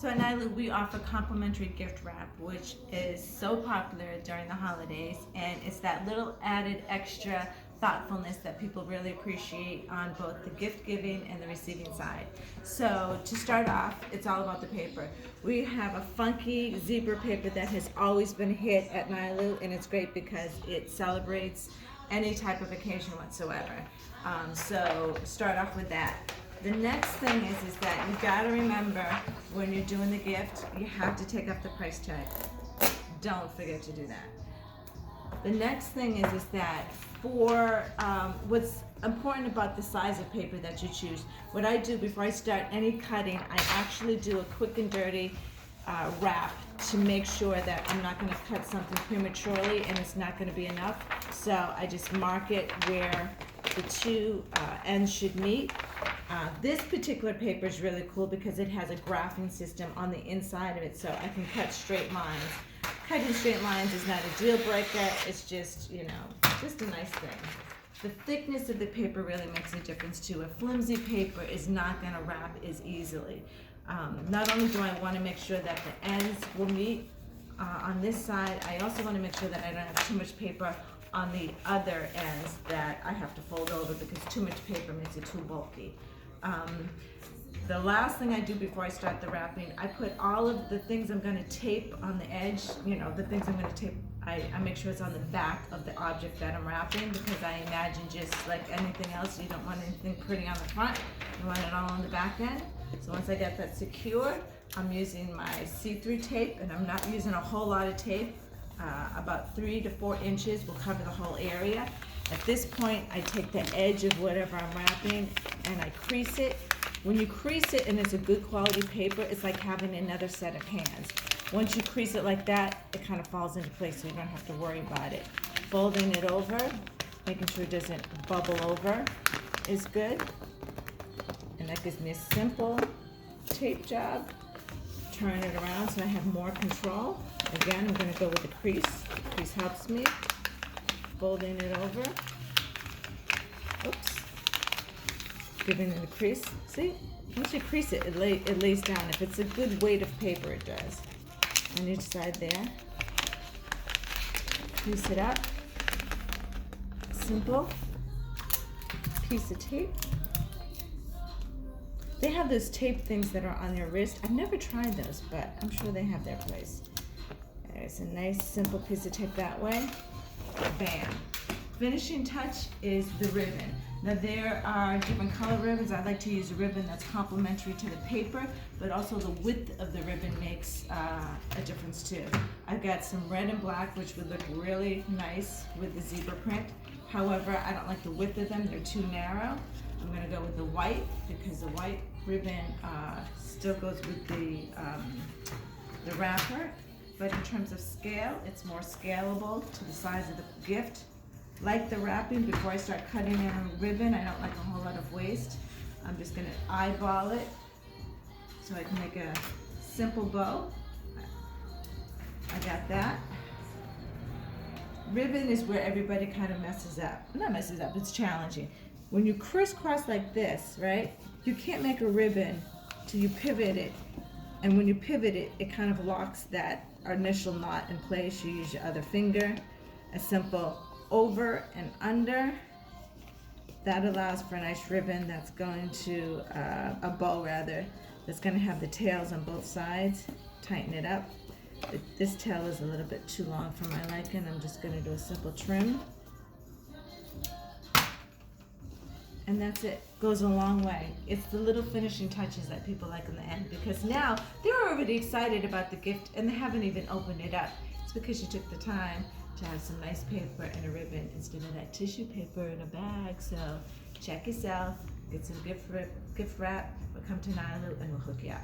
So at Nylu, we offer complimentary gift wrap, which is so popular during the holidays, and it's that little added extra thoughtfulness that people really appreciate on both the gift giving and the receiving side. So to start off, it's all about the paper. We have a funky zebra paper that has always been a hit at Nylu, and it's great because it celebrates any type of occasion whatsoever. So start off with that. The next thing is that you gotta remember when you're doing the gift, you have to take off the price tag. Don't forget to do that. The next thing is that for what's important about the size of paper that you choose, what I do before I start any cutting, I actually do a quick and dirty wrap to make sure that I'm not gonna cut something prematurely and it's not gonna be enough. So I just mark it where the two ends should meet. This particular paper is really cool because it has a graphing system on the inside of it, so I can cut straight lines. Cutting straight lines is not a deal breaker, it's just, just a nice thing. The thickness of the paper really makes a difference too. A flimsy paper is not gonna wrap as easily. Not only do I wanna make sure that the ends will meet on this side, I also wanna make sure that I don't have too much paper on the other ends that I have to fold over because too much paper makes it too bulky. The last thing I do before I start the wrapping, I put all of the things I'm going to tape on the edge, the things I'm going to tape, I make sure it's on the back of the object that I'm wrapping because I imagine just like anything else, you don't want anything pretty on the front, you want it all on the back end. So once I get that secured, I'm using my see-through tape, and I'm not using a whole lot of tape. About 3 to 4 inches will cover the whole area. At this point, I take the edge of whatever I'm wrapping and I crease it. When you crease it and it's a good quality paper, it's like having another set of hands. Once you crease it like that, it kind of falls into place so you don't have to worry about it. Folding it over, making sure it doesn't bubble over is good. And that gives me a simple tape job. Turn it around so I have more control. Again, I'm going to go with the crease. The crease helps me. Folding it over. Oops. Giving it a crease. See? Once you crease it, it lays down. If it's a good weight of paper, it does. On each side there. Crease it up. Simple. Piece of tape. They have those tape things that are on your wrist. I've never tried those, but I'm sure they have their place. There's a nice simple piece of tape that way. Bam. Finishing touch is the ribbon. Now there are different color ribbons. I like to use a ribbon that's complementary to the paper, but also the width of the ribbon makes a difference too. I've got some red and black, which would look really nice with the zebra print. However, I don't like the width of them. They're too narrow. I'm going to go with the white because the white ribbon still goes with the wrapper. But in terms of scale, it's more scalable to the size of the gift. Like the wrapping, before I start cutting in a ribbon, I don't like a whole lot of waste. I'm just going to eyeball it so I can make a simple bow. I got that. Ribbon is where everybody kind of messes up. Not messes up, it's challenging. When you crisscross like this, right, you can't make a ribbon till you pivot it. And when you pivot it, it kind of locks that initial knot in place. You use your other finger. A simple over and under. That allows for a nice ribbon that's going to, a bow rather, that's going to have the tails on both sides. Tighten it up. This tail is a little bit too long for my liking. I'm just going to do a simple trim. And that's it. Goes a long way. It's the little finishing touches that people like in the end, because now they're already excited about the gift and they haven't even opened it up. It's because you took the time to have some nice paper and a ribbon instead of that tissue paper in a bag. So check yourself, get some gift wrap, or come to Nylu and we'll hook you up.